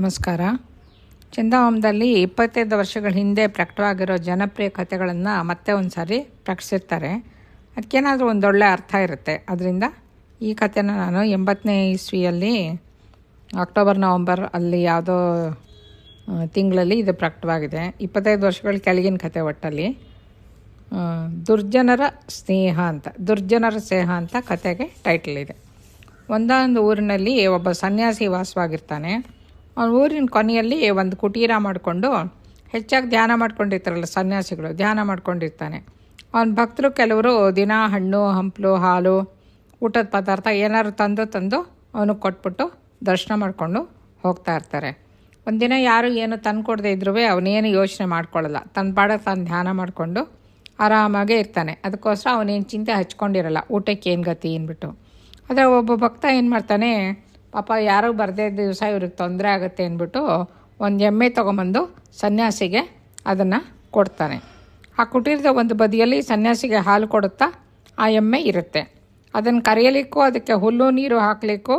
ನಮಸ್ಕಾರ. ಚಿಂತಾಮಣದಲ್ಲಿ 25 ವರ್ಷಗಳ ಹಿಂದೆ ಪ್ರಕಟವಾಗಿರೋ ಜನಪ್ರಿಯ ಕಥೆಗಳನ್ನು ಮತ್ತೆ ಒಂದು ಸಾರಿ ಪ್ರಕಟಿಸಿರ್ತಾರೆ. ಅದಕ್ಕೇನಾದರೂ ಒಂದೊಳ್ಳೆ ಅರ್ಥ ಇರುತ್ತೆ. ಅದರಿಂದ ಈ ಕಥೆನ ನಾನು 80ನೇ ಇಸ್ವಿಯಲ್ಲಿ ಅಕ್ಟೋಬರ್ ನವಂಬರ್ ಅಲ್ಲಿ ಯಾವುದೋ ತಿಂಗಳಲ್ಲಿ ಇದು ಪ್ರಕಟವಾಗಿದೆ. 25 ವರ್ಷಗಳ ಕೆಳಗಿನ ಕಥೆ. ಒಟ್ಟಲ್ಲಿ ದುರ್ಜನರ ಸ್ನೇಹ ಅಂತ ಕಥೆಗೆ ಟೈಟಲ್ ಇದೆ. ಒಂದೊಂದು ಊರಿನಲ್ಲಿ ಒಬ್ಬ ಸನ್ಯಾಸಿ ವಾಸವಾಗಿರ್ತಾನೆ. ಅವನ ಊರಿನ ಕೊನೆಯಲ್ಲಿ ಒಂದು ಕುಟೀರ ಮಾಡಿಕೊಂಡು ಹೆಚ್ಚಾಗಿ ಧ್ಯಾನ ಮಾಡ್ಕೊಂಡಿರ್ತಾರಲ್ಲ ಸನ್ಯಾಸಿಗಳು, ಧ್ಯಾನ ಮಾಡ್ಕೊಂಡಿರ್ತಾನೆ. ಅವನ ಭಕ್ತರು ಕೆಲವರು ದಿನ ಹಣ್ಣು ಹಂಪಲು ಹಾಲು ಊಟದ ಪದಾರ್ಥ ಏನಾದ್ರು ತಂದು ಅವನಿಗೆ ಕೊಟ್ಬಿಟ್ಟು ದರ್ಶನ ಮಾಡಿಕೊಂಡು ಹೋಗ್ತಾ ಇರ್ತಾರೆ. ಒಂದಿನ ಯಾರು ಏನು ತಂದು ಕೊಡದೇ ಇದ್ರೂ ಅವನೇನು ಯೋಚನೆ ಮಾಡ್ಕೊಳ್ಳಲ್ಲ. ತನ್ನ ಪಾಡಕ್ಕೆ ತಾನು ಧ್ಯಾನ ಮಾಡಿಕೊಂಡು ಆರಾಮಾಗೇ ಇರ್ತಾನೆ. ಅದಕ್ಕೋಸ್ಕರ ಅವನೇನು ಚಿಂತೆ ಹಚ್ಕೊಂಡಿರಲ್ಲ ಊಟಕ್ಕೆ ಏನು ಗತಿ ಅಂದ್ಬಿಟ್ಟು. ಆದರೆ ಒಬ್ಬ ಭಕ್ತ ಏನು ಮಾಡ್ತಾನೆ, ಪಾಪ ಯಾರೂ ಬರದೇ ದಿವಸ ಇವ್ರಿಗೆ ತೊಂದರೆ ಆಗುತ್ತೆ ಅಂದ್ಬಿಟ್ಟು ಒಂದು ಎಮ್ಮೆ ತೊಗೊಂಬಂದು ಸನ್ಯಾಸಿಗೆ ಅದನ್ನು ಕೊಡ್ತಾನೆ. ಆ ಕುಟೀರದ ಒಂದು ಬದಿಯಲ್ಲಿ ಸನ್ಯಾಸಿಗೆ ಹಾಲು ಕೊಡುತ್ತಾ ಆ ಎಮ್ಮೆ ಇರುತ್ತೆ. ಅದನ್ನು ಕರೆಯಲಿಕ್ಕೂ ಅದಕ್ಕೆ ಹುಲ್ಲು ನೀರು ಹಾಕಲಿಕ್ಕೂ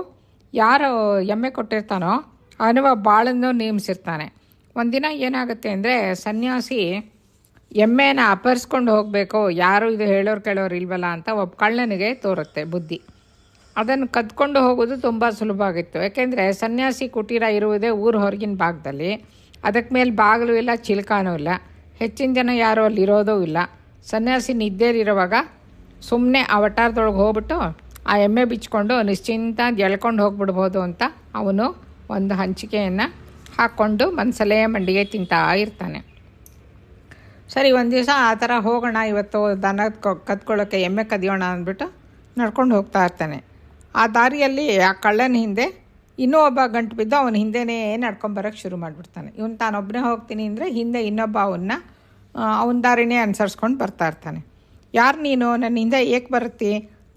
ಯಾರು ಎಮ್ಮೆ ಕೊಟ್ಟಿರ್ತಾನೋ ಅವನು ಬಾಳನ್ನು ನೇಮಿಸಿರ್ತಾನೆ. ಒಂದಿನ ಏನಾಗುತ್ತೆ ಅಂದರೆ, ಸನ್ಯಾಸಿ ಎಮ್ಮೆನ ಅಪಹರಿಸ್ಕೊಂಡು ಹೋಗಬೇಕು, ಯಾರು ಇದು ಹೇಳೋರು ಕೇಳೋರು ಇಲ್ವಲ್ಲ ಅಂತ ಒಬ್ಬ ಕಳ್ಳನಿಗೆ ತೋರುತ್ತೆ ಬುದ್ಧಿ. ಅದನ್ನು ಕದ್ಕೊಂಡು ಹೋಗೋದು ತುಂಬ ಸುಲಭ ಆಗಿತ್ತು. ಯಾಕೆಂದರೆ ಸನ್ಯಾಸಿ ಕುಟೀರ ಇರುವುದೇ ಊರು ಹೊರಗಿನ ಭಾಗದಲ್ಲಿ. ಅದಕ್ಕೆ ಮೇಲೆ ಬಾಗಿಲು ಇಲ್ಲ, ಚಿಲ್ಕಾನೂ ಇಲ್ಲ, ಹೆಚ್ಚಿನ ಜನ ಯಾರೂ ಅಲ್ಲಿ ಇರೋದೂ ಇಲ್ಲ. ಸನ್ಯಾಸಿ ನಿದ್ದೆಲಿರುವಾಗ ಸುಮ್ಮನೆ ಆ ವಟಾರದೊಳಗೆ ಹೋಗ್ಬಿಟ್ಟು ಆ ಎಮ್ಮೆ ಬಿಚ್ಕೊಂಡು ನಿಶ್ಚಿಂತ ಎಳ್ಕೊಂಡು ಹೋಗ್ಬಿಡ್ಬೋದು ಅಂತ ಅವನು ಒಂದು ಹಂಚಿಕೆಯನ್ನು ಹಾಕ್ಕೊಂಡು ಮನಸಲ್ಲೇ ಮಂಡಿಗೆ ತಿಂತಾ ಇರ್ತಾನೆ. ಸರಿ, ಒಂದು ದಿವಸ ಆ ಥರ ಹೋಗೋಣ ಇವತ್ತು ದನ ಕದ್ಕೊಳ್ಳೋಕ್ಕೆ, ಎಮ್ಮೆ ಕದಿಯೋಣ ಅಂದ್ಬಿಟ್ಟು ನಡ್ಕೊಂಡು ಹೋಗ್ತಾ ಇರ್ತಾನೆ. ಆ ದಾರಿಯಲ್ಲಿ ಆ ಕಳ್ಳನ ಹಿಂದೆ ಇನ್ನೂ ಒಬ್ಬ ಗಂಟು ಬಿದ್ದು ಅವನ ಹಿಂದೆನೇ ನಡ್ಕೊಂಬರೋಕ್ಕೆ ಶುರು ಮಾಡಿಬಿಡ್ತಾನೆ. ಇವನು ತಾನೊಬ್ಬನೇ ಹೋಗ್ತೀನಿ ಅಂದರೆ ಹಿಂದೆ ಇನ್ನೊಬ್ಬ ಅವನ ದಾರಿನೇ ಅನುಸರಿಸ್ಕೊಂಡು ಬರ್ತಾ ಇರ್ತಾನೆ. ಯಾರು ನೀನು, ನನ್ನ ಹಿಂದೆ ಏಕೆ ಬರುತ್ತಿ?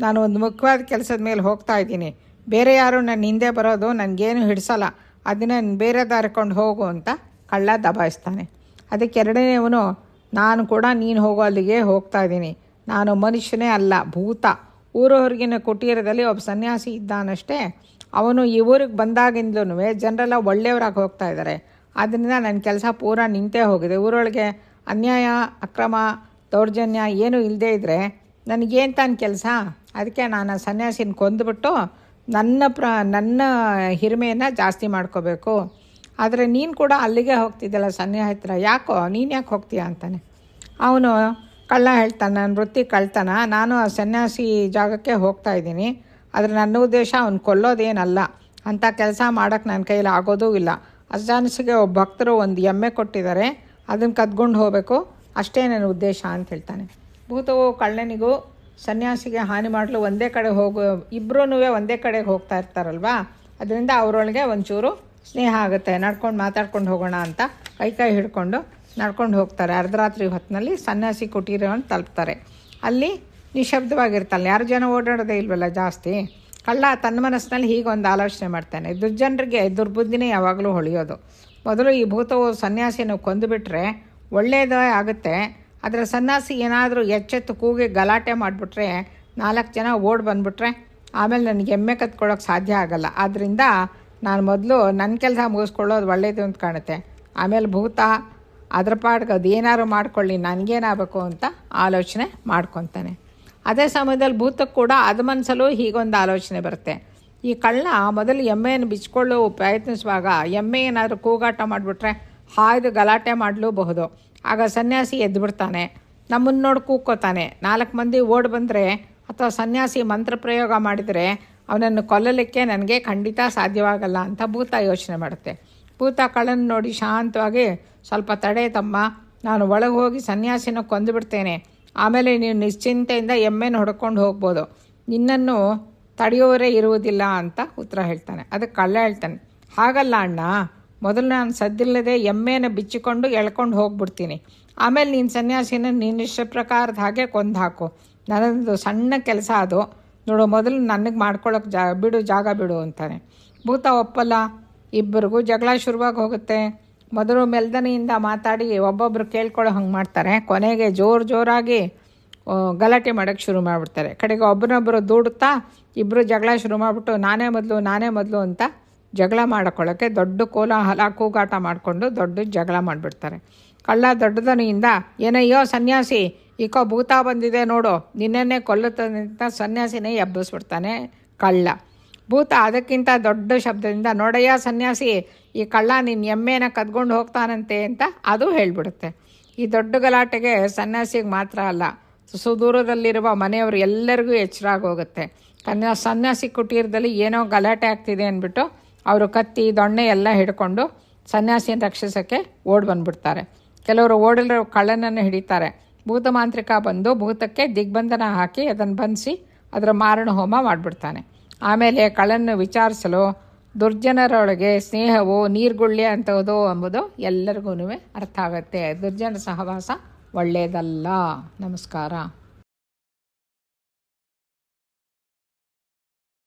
ನಾನು ಒಂದು ಮುಖ್ಯವಾದ ಕೆಲಸದ ಮೇಲೆ ಹೋಗ್ತಾ ಇದ್ದೀನಿ, ಬೇರೆ ಯಾರು ನನ್ನ ಹಿಂದೆ ಬರೋದು ನನಗೇನು ಹಿಡಿಸಲ್ಲ, ಅದನ್ನು ಬೇರೆ ದಾರಿಕೊಂಡು ಹೋಗು ಅಂತ ಕಳ್ಳ ದಬಾಯಿಸ್ತಾನೆ. ಅದಕ್ಕೆ ಎರಡನೇವನು, ನಾನು ಕೂಡ ನೀನು ಹೋಗೋ ಅಲ್ಲಿಗೆ ಹೋಗ್ತಾ ಇದ್ದೀನಿ, ನಾನು ಮನುಷ್ಯನೇ ಅಲ್ಲ, ಭೂತ. ಊರು ಹೊರಗಿನ ಕುಟೀರದಲ್ಲಿ ಒಬ್ಬ ಸನ್ಯಾಸಿ ಇದ್ದಾನಷ್ಟೇ, ಅವನು ಈ ಊರಿಗೆ ಬಂದಾಗಿಂದಲೂ ಜನರೆಲ್ಲ ಒಳ್ಳೆಯವರಾಗಿ ಹೋಗ್ತಾ ಇದ್ದಾರೆ. ಆದ್ದರಿಂದ ನನ್ನ ಕೆಲಸ ಪೂರ ನಿಂತೇ ಹೋಗಿದೆ. ಊರೊಳಗೆ ಅನ್ಯಾಯ ಅಕ್ರಮ ದೌರ್ಜನ್ಯ ಏನೂ ಇಲ್ಲದೇ ಇದ್ದರೆ ನನಗೇನು ತಾನು ಕೆಲಸ? ಅದಕ್ಕೆ ನಾನು ಆ ಸನ್ಯಾಸಿನ ಕೊಂದುಬಿಟ್ಟು ನನ್ನ ಹಿರಿಮೆಯನ್ನು ಜಾಸ್ತಿ ಮಾಡ್ಕೋಬೇಕು. ಆದರೆ ನೀನು ಕೂಡ ಅಲ್ಲಿಗೆ ಹೋಗ್ತಿದ್ದಲ್ಲ ಸನ್ಯಾಸಿ ಹತ್ರ, ಯಾಕೋ ನೀನು ಯಾಕೆ ಹೋಗ್ತೀಯ ಅಂತಾನೆ. ಅವನು ಕಳ್ಳ ಹೇಳ್ತಾನೆ, ನನ್ನ ವೃತ್ತಿ ಕಳ್ತನ, ನಾನು ಆ ಸನ್ಯಾಸಿ ಜಾಗಕ್ಕೆ ಹೋಗ್ತಾ ಇದ್ದೀನಿ, ಆದರೆ ನನ್ನ ಉದ್ದೇಶ ಅವ್ನು ಕೊಲ್ಲೋದೇನಲ್ಲ, ಅಂಥ ಕೆಲಸ ಮಾಡೋಕ್ಕೆ ನನ್ನ ಕೈಯಲ್ಲಿ ಆಗೋದೂ ಇಲ್ಲ. ಸನ್ಯಾಸಿಗೆ ಒಬ್ಬ ಭಕ್ತರು ಒಂದು ಎಮ್ಮೆ ಕೊಟ್ಟಿದ್ದಾರೆ, ಅದನ್ನು ಕದ್ಕೊಂಡು ಹೋಗಬೇಕು, ಅಷ್ಟೇ ನನ್ನ ಉದ್ದೇಶ ಅಂತ ಹೇಳ್ತಾನೆ. ಭೂತವು ಕಳ್ಳನಿಗೂ ಸನ್ಯಾಸಿಗೆ ಹಾನಿ ಮಾಡಲು ಒಂದೇ ಕಡೆ ಇಬ್ಬರೂ ಒಂದೇ ಕಡೆಗೆ ಹೋಗ್ತಾ ಇರ್ತಾರಲ್ವ, ಅದರಿಂದ ಅವರೊಳಗೆ ಒಂಚೂರು ಸ್ನೇಹ ಆಗುತ್ತೆ. ನಡ್ಕೊಂಡು ಮಾತಾಡ್ಕೊಂಡು ಹೋಗೋಣ ಅಂತ ಕೈ ಹಿಡ್ಕೊಂಡು ನಡ್ಕೊಂಡು ಹೋಗ್ತಾರೆ. ಅರ್ಧರಾತ್ರಿ ಹೊತ್ತಿನಲ್ಲಿ ಸನ್ಯಾಸಿ ಕುಟೀರವನ್ನು ತಲುಪ್ತಾರೆ. ಅಲ್ಲಿ ನಿಶಬ್ದವಾಗಿರ್ತಾನೆ, ಯಾರು ಜನ ಓಡಾಡೋದೇ ಇಲ್ವಲ್ಲ ಜಾಸ್ತಿ. ಕಳ್ಳ ತನ್ನ ಮನಸ್ಸಿನಲ್ಲಿ ಹೀಗೊಂದು ಆಲೋಚನೆ ಮಾಡ್ತಾನೆ, ದುರ್ಜನರಿಗೆ ದುರ್ಬುದ್ಧಿನೇ ಯಾವಾಗಲೂ ಹೊಳೆಯೋದು. ಮೊದಲು ಈ ಭೂತವು ಸನ್ಯಾಸಿನ ಕೊಂದುಬಿಟ್ರೆ ಒಳ್ಳೆಯದೇ ಆಗುತ್ತೆ, ಆದರೆ ಸನ್ಯಾಸಿ ಏನಾದರೂ ಎಚ್ಚೆತ್ತು ಕೂಗಿ ಗಲಾಟೆ ಮಾಡಿಬಿಟ್ರೆ 4 ಜನ ಓಡಿ ಬಂದುಬಿಟ್ರೆ ಆಮೇಲೆ ನನಗೆ ಎಮ್ಮೆ ಕತ್ಕೊಳ್ಳೋಕೆ ಸಾಧ್ಯ ಆಗಲ್ಲ. ಆದ್ದರಿಂದ ನಾನು ಮೊದಲು ನನ್ನ ಕೆಲಸ ಮುಗಿಸ್ಕೊಳ್ಳೋದು ಒಳ್ಳೆಯದು ಅಂತ ಕಾಣುತ್ತೆ, ಆಮೇಲೆ ಭೂತ ಅದ್ರ ಪಾಡ್ಗೆ ಅದು ಏನಾದ್ರು ಮಾಡ್ಕೊಳ್ಳಿ, ನನಗೇನಾಗಬೇಕು ಅಂತ ಆಲೋಚನೆ ಮಾಡ್ಕೊತಾನೆ. ಅದೇ ಸಮಯದಲ್ಲಿ ಭೂತಕ್ಕೆ ಕೂಡ ಅದು ಮನಸ್ಸಲ್ಲೂ ಹೀಗೊಂದು ಆಲೋಚನೆ ಬರುತ್ತೆ. ಈ ಕಳ್ಳ ಮೊದಲು ಎಮ್ಮೆಯನ್ನು ಬಿಚ್ಕೊಳ್ಳೋ ಪ್ರಯತ್ನಿಸುವಾಗ ಎಮ್ಮೆ ಏನಾದರೂ ಕೂಗಾಟ ಮಾಡಿಬಿಟ್ರೆ ಹಾಯ್ದು ಗಲಾಟೆ ಮಾಡಲೂಬಹುದು. ಆಗ ಸನ್ಯಾಸಿ ಎದ್ದುಬಿಡ್ತಾನೆ, ನಮ್ಮನ್ನು ನೋಡಿ ಕೂಗ್ಕೋತಾನೆ. 4 ಮಂದಿ ಓಡಿ ಬಂದರೆ ಅಥವಾ ಸನ್ಯಾಸಿ ಮಂತ್ರ ಪ್ರಯೋಗ ಮಾಡಿದರೆ ಅವನನ್ನು ಕೊಲ್ಲಲಿಕ್ಕೆ ನನಗೆ ಖಂಡಿತ ಸಾಧ್ಯವಾಗಲ್ಲ ಅಂತ ಭೂತ ಯೋಚನೆ ಮಾಡುತ್ತೆ. ಭೂತ ಕಳ್ಳನ ನೋಡಿ ಶಾಂತವಾಗಿ, ಸ್ವಲ್ಪ ತಡೆ ತಮ್ಮ, ನಾನು ಒಳಗೆ ಹೋಗಿ ಸನ್ಯಾಸಿನ ಕೊಂದುಬಿಡ್ತೇನೆ, ಆಮೇಲೆ ನೀವು ನಿಶ್ಚಿಂತೆಯಿಂದ ಎಮ್ಮೆನ ಹೊಡ್ಕೊಂಡು ಹೋಗ್ಬೋದು, ನಿನ್ನನ್ನು ತಡೆಯೋರೇ ಇರುವುದಿಲ್ಲ ಅಂತ ಉತ್ತರ ಹೇಳ್ತಾನೆ. ಅದಕ್ಕೆ ಕಳ್ಳ ಹೇಳ್ತಾನೆ, ಹಾಗಲ್ಲ ಅಣ್ಣ, ಮೊದಲು ನಾನು ಸದ್ದಿಲ್ಲದೆ ಎಮ್ಮೆನ ಬಿಚ್ಚಿಕೊಂಡು ಎಳ್ಕೊಂಡು ಹೋಗ್ಬಿಡ್ತೀನಿ, ಆಮೇಲೆ ನೀನು ಸನ್ಯಾಸಿನ ನಿನ್ನಿಷ್ಟ ಪ್ರಕಾರದ ಹಾಗೆ ಕೊಂದು ಹಾಕು, ನನ್ನದು ಸಣ್ಣ ಕೆಲಸ ಅದು, ನೋಡು ಮೊದಲು ನನಗೆ ಮಾಡ್ಕೊಳ್ಳೋಕೆ ಜಾಗ ಬಿಡು ಅಂತಾನೆ. ಭೂತ ಒಪ್ಪಲ್ಲ. ಇಬ್ಬರಿಗೂ ಜಗಳ ಶುರುವಾಗಿ ಹೋಗುತ್ತೆ. ಮೊದಲು ಮೆಲ್ದನೆಯಿಂದ ಮಾತಾಡಿ ಒಬ್ಬೊಬ್ಬರು ಕೇಳ್ಕೊಳ್ಳೋ ಹಂಗೆ ಮಾಡ್ತಾರೆ. ಕೊನೆಗೆ ಜೋರಾಗಿ ಗಲಾಟೆ ಮಾಡೋಕ್ಕೆ ಶುರು ಮಾಡಿಬಿಡ್ತಾರೆ. ಕಡೆಗೆ ಒಬ್ಬರೊಬ್ಬರು ದೂಡುತ್ತಾ ಇಬ್ಬರು ಜಗಳ ಶುರು ಮಾಡಿಬಿಟ್ಟು ನಾನೇ ಮೊದಲು ಅಂತ ಜಗಳ ಮಾಡ್ಕೊಳ್ಳೋಕ್ಕೆ ದೊಡ್ಡ ಕೋಲಾಹಲ ಕೂಗಾಟ ಮಾಡಿಕೊಂಡು ದೊಡ್ಡ ಜಗಳ ಮಾಡಿಬಿಡ್ತಾರೆ. ಕಳ್ಳ ದೊಡ್ಡದನಿಯಿಂದ ಏನಯ್ಯೋ ಸನ್ಯಾಸಿ, ಈಕೋ ಭೂತ ಬಂದಿದೆ ನೋಡು, ನಿನ್ನೆನ್ನೇ ಕೊಲ್ಲುತ್ತಂತ ಸನ್ಯಾಸಿನೇ ಎಬ್ಬಿಸ್ಬಿಡ್ತಾನೆ ಕಳ್ಳ. ಭೂತ ಅದಕ್ಕಿಂತ ದೊಡ್ಡ ಶಬ್ದದಿಂದ ನೋಡಯ್ಯ ಸನ್ಯಾಸಿ, ಈ ಕಳ್ಳ ನಿನ್ನ ಎಮ್ಮೆನ ಕದ್ಕೊಂಡು ಹೋಗ್ತಾನಂತೆ ಅಂತ ಅದು ಹೇಳಿಬಿಡುತ್ತೆ. ಈ ದೊಡ್ಡ ಗಲಾಟೆಗೆ ಸನ್ಯಾಸಿಗೆ ಮಾತ್ರ ಅಲ್ಲ, ಸುದೂರದಲ್ಲಿರುವ ಮನೆಯವರು ಎಲ್ಲರಿಗೂ ಎಚ್ಚರ ಆಗೋಗುತ್ತೆ. ಸನ್ಯಾಸಿ ಕುಟೀರದಲ್ಲಿ ಏನೋ ಗಲಾಟೆ ಆಗ್ತಿದೆ ಅಂದ್ಬಿಟ್ಟು ಅವರು ಕತ್ತಿ ದೊಣ್ಣೆ ಎಲ್ಲ ಹಿಡ್ಕೊಂಡು ಸನ್ಯಾಸಿಯನ್ನು ರಕ್ಷಿಸೋಕ್ಕೆ ಓಡಿ ಬಂದುಬಿಡ್ತಾರೆ. ಕೆಲವರು ಓಡಲು ಕಳ್ಳನನ್ನು ಹಿಡಿತಾರೆ. ಭೂತ ಮಾಂತ್ರಿಕ ಬಂದು ಭೂತಕ್ಕೆ ದಿಗ್ಬಂಧನ ಹಾಕಿ ಅದನ್ನು ಬಂಧಿಸಿ ಅದರ ಮಾರಣ ಹೋಮ ಮಾಡಿಬಿಡ್ತಾನೆ. ಆಮೇಲೆ ಕಳ್ಳನ್ನು ವಿಚಾರಿಸಲು ದುರ್ಜನರೊಳಗೆ ಸ್ನೇಹವು ನೀರ್ಗುಳ್ಳೆ ಅಂತವುದು ಎಂಬುದು ಎಲ್ಲರಿಗೂ ಅರ್ಥ ಆಗುತ್ತೆ. ದುರ್ಜನ ಸಹವಾಸ ಒಳ್ಳೆಯದಲ್ಲ. ನಮಸ್ಕಾರ.